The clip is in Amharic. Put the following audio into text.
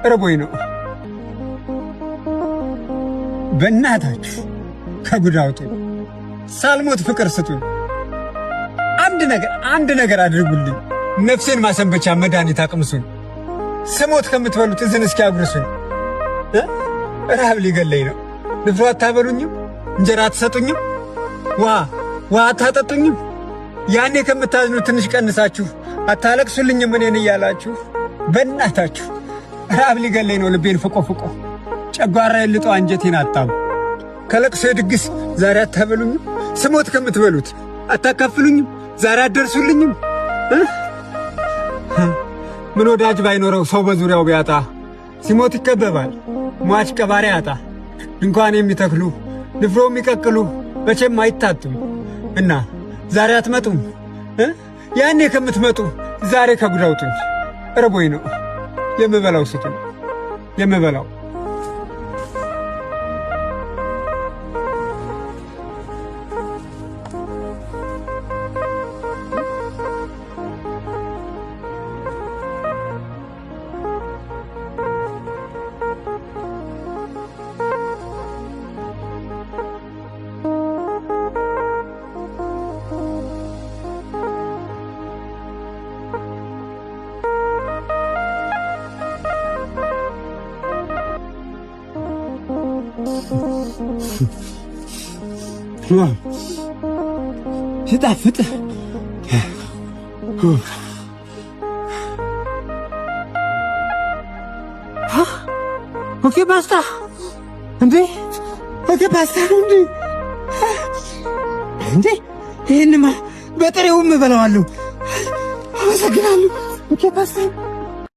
ረቦይ ነው። በእናታችሁ ከጉድ አውጡኝ። ሳልሞት ፍቅር ስጡኝ። አንድ ነገር አድርጉልኝ። ነፍሴን ማሰንበቻ መድኃኒት አቅምሱኝ። ስሞት ከምትበሉት እዝን እስኪ አጉርሱኝ። ረሃብ ሊገለኝ ነው። ንፍሮ አታበሉኝም? እንጀራ አትሰጡኝም? ውሃ አታጠጡኝም? ያኔ ከምታዝኑ ትንሽ ቀንሳችሁ አታለቅሱልኝም? እኔን እያላችሁ በእናታችሁ ረሃብ ሊገለኝ ነው። ልቤን ፍቆ ጨጓራዬን ልጦ አንጀቴን አጣም። ከለቅሶ ድግስ ዛሬ አታበሉኝም? ስሞት ከምትበሉት አታካፍሉኝም? ዛሬ አትደርሱልኝም? ምን ወዳጅ ባይኖረው ሰው በዙሪያው ቢያጣ ሲሞት ይከበባል ሟች ቀባሪ ያጣ። ድንኳን የሚተክሉ ንፍሮ የሚቀቅሉ መቼም አይታጡም። እና ዛሬ አትመጡም? ያኔ ከምትመጡ ዛሬ ከጉድ አውጡኝ። ረቦኝ ነው። የምበላው ስጡኝ። የምበላው ሲጣፍጥ ኦኬ ፓስታ እንዴ! ኦኬ ፓስታ እንዴ! ይሄንማ በጥሬውም እበላዋለሁ። አመሰግናለሁ። ኦኬ ፓስታ